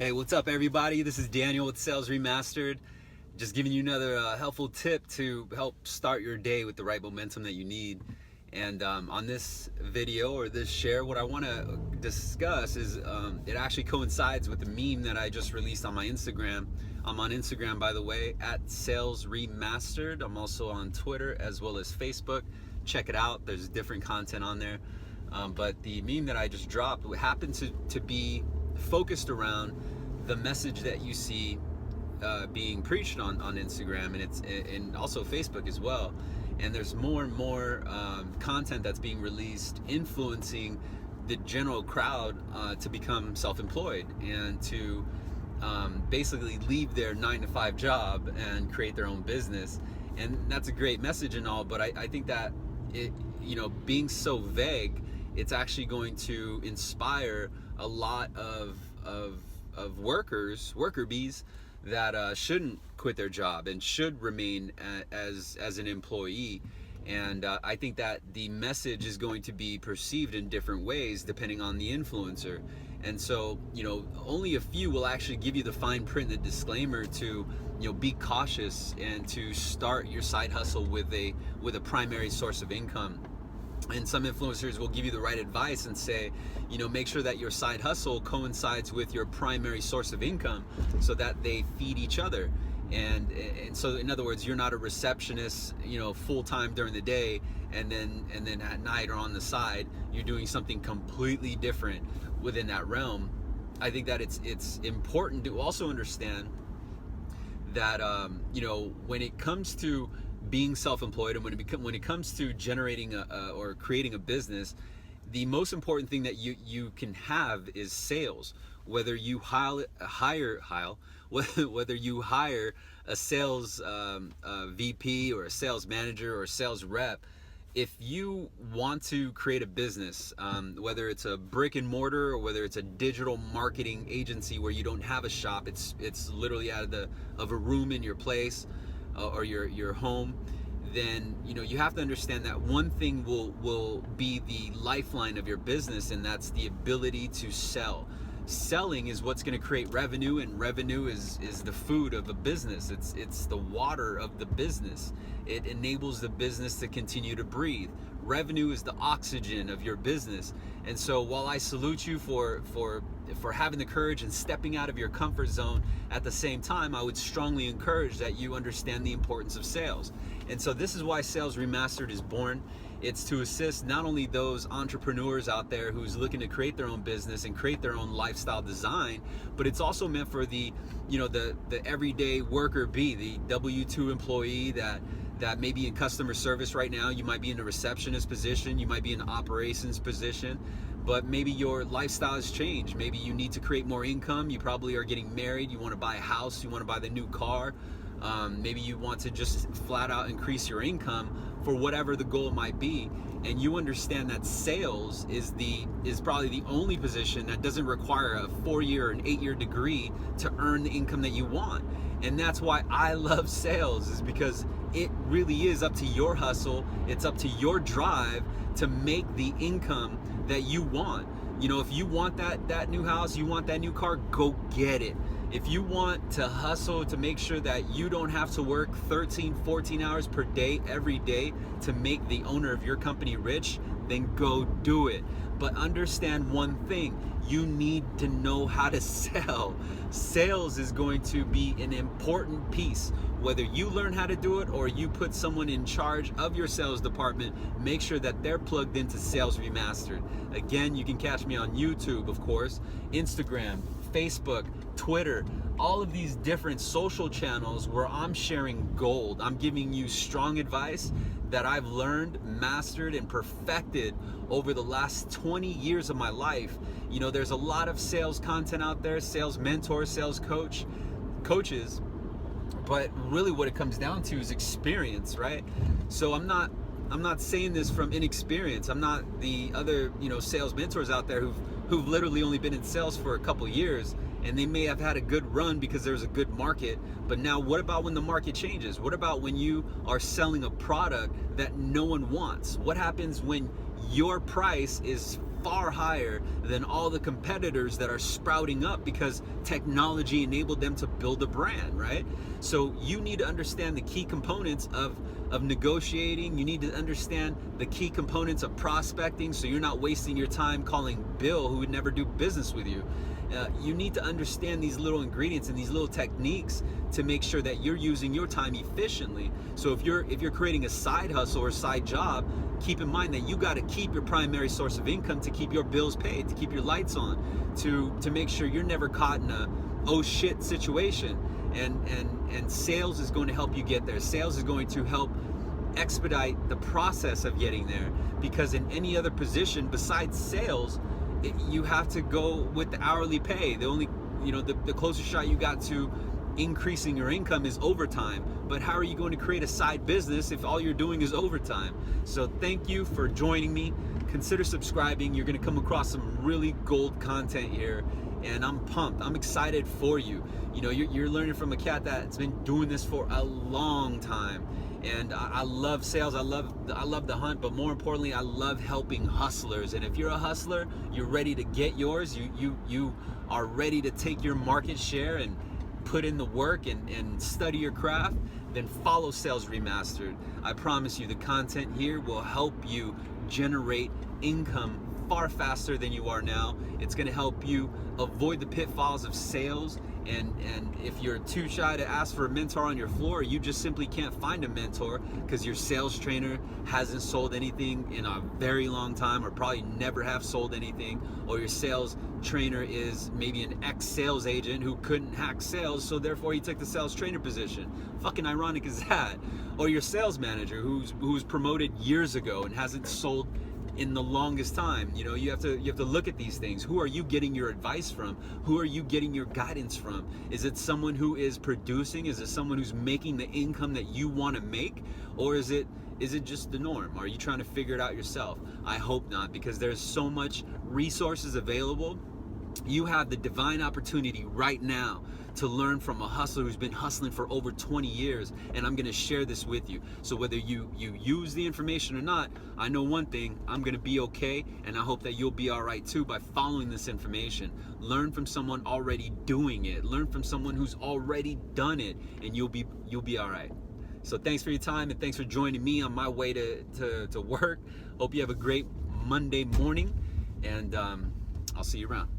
Hey, what's up, everybody? This is Daniel with Sales Remastered. Just giving you another helpful tip to help start your day with the right momentum that you need. And on this video or this share, what I want to discuss is it actually coincides with the meme that I just released on my Instagram. I'm on Instagram, by the way, at Sales Remastered. I'm also on Twitter as well as Facebook. Check it out. There's different content on there. But the meme that I just dropped happened to be focused around the message that you see being preached on Instagram, and also Facebook as well. And there's more and more content that's being released influencing the general crowd to become self-employed and to basically leave their 9-to-5 job and create their own business. And that's a great message and all, but I think that it, being so vague, it's actually going to inspire a lot of worker bees that shouldn't quit their job and should remain as an employee. And I think that the message is going to be perceived in different ways depending on the influencer. And so, only a few will actually give you the fine print, the disclaimer to, be cautious and to start your side hustle with a primary source of income. And some influencers will give you the right advice and say, make sure that your side hustle coincides with your primary source of income so that they feed each other. And so, in other words, you're not a receptionist, full time during the day, and then at night or on the side, you're doing something completely different within that realm. I think that it's important to also understand that when it comes to being self-employed and when it comes to generating or creating a business, the most important thing that you can have is sales. Whether you whether you hire a sales VP or a sales manager or a sales rep, if you want to create a business, whether it's a brick and mortar or whether it's a digital marketing agency where you don't have a shop, it's literally out of a room in your place or your home, then you have to understand that one thing will be the lifeline of your business, and that's the ability to sell. Selling is what's going to create revenue, and revenue is the food of a business. It's the water of the business. It enables the business to continue to breathe. Revenue is the oxygen of your business. And so while I salute you for having the courage and stepping out of your comfort zone, at the same time, I would strongly encourage that you understand the importance of sales. And so this is why Sales Remastered is born. It's to assist not only those entrepreneurs out there who's looking to create their own business and create their own lifestyle design, but it's also meant for the everyday worker bee, the W-2 employee that may be in customer service right now. You might be in a receptionist position, you might be in an operations position, but maybe your lifestyle has changed. Maybe you need to create more income. You probably are getting married, you want to buy a house, you want to buy the new car. Maybe you want to just flat out increase your income for whatever the goal might be, and you understand that sales is probably the only position that doesn't require a 4-year or an 8-year degree to earn the income that you want. And that's why I love sales, is because it really is up to your hustle. It's up to your drive to make the income that you want. If you want that new house, you want that new car, go get it. If you want to hustle to make sure that you don't have to work 13, 14 hours per day every day to make the owner of your company rich, then go do it. But understand one thing, you need to know how to sell. Sales is going to be an important piece. Whether you learn how to do it or you put someone in charge of your sales department, make sure that they're plugged into Sales Remastered. Again, you can catch me on YouTube, of course, Instagram, Facebook, Twitter, all of these different social channels where I'm sharing gold. I'm giving you strong advice that I've learned, mastered, and perfected over the last 20 years of my life. There's a lot of sales content out there, sales mentors, sales coaches, but really what it comes down to is experience, right? So I'm not saying this from inexperience. I'm not the other, sales mentors out there who've literally only been in sales for a couple years, and they may have had a good run because there's a good market. But now what about when the market changes? What about when you are selling a product that no one wants? What happens when your price is far higher than all the competitors that are sprouting up because technology enabled them to build a brand, right? So you need to understand the key components of negotiating. You need to understand the key components of prospecting, so you're not wasting your time calling Bill, who would never do business with you. You need to understand these little ingredients and these little techniques to make sure that you're using your time efficiently. So if you're creating a side hustle or side job, keep in mind that you got to keep your primary source of income to keep your bills paid, to keep your lights on, to make sure you're never caught in a oh shit situation. And sales is going to help you get there. Sales is going to help expedite the process of getting there, because in any other position besides sales, you have to go with the hourly pay. The only, the closest shot you got to increasing your income is overtime. But how are you going to create a side business if all you're doing is overtime? So thank you for joining me. Consider subscribing. You're going to come across some really gold content here, and I'm pumped. I'm excited for you. You're learning from a cat that's been doing this for a long time. And I love sales. I love the hunt, but more importantly, I love helping hustlers. And if you're a hustler, you're ready to get yours. You are ready to take your market share and put in the work and study your craft, then follow Sales Remastered. I promise you the content here will help you generate income far faster than you are now. It's going to help you avoid the pitfalls of sales. And if you're too shy to ask for a mentor on your floor, you just simply can't find a mentor because your sales trainer hasn't sold anything in a very long time, or probably never have sold anything, or your sales trainer is maybe an ex-sales agent who couldn't hack sales, so therefore he took the sales trainer position. Fucking ironic is that? Or your sales manager who's promoted years ago and hasn't sold in the longest time. You have to look at these things. Who are you getting your advice from? Who are you getting your guidance from? Is it someone who is producing? Is it someone who's making the income that you want to make? Or is it just the norm? Are you trying to figure it out yourself? I hope not, because there's so much resources available. You have the divine opportunity right now to learn from a hustler who's been hustling for over 20 years, and I'm going to share this with you. So whether you use the information or not, I know one thing: I'm going to be okay, and I hope that you'll be all right too by following this information. Learn from someone already doing it. Learn from someone who's already done it, and you'll be all right. So thanks for your time, and thanks for joining me on my way to work. Hope you have a great Monday morning, and I'll see you around.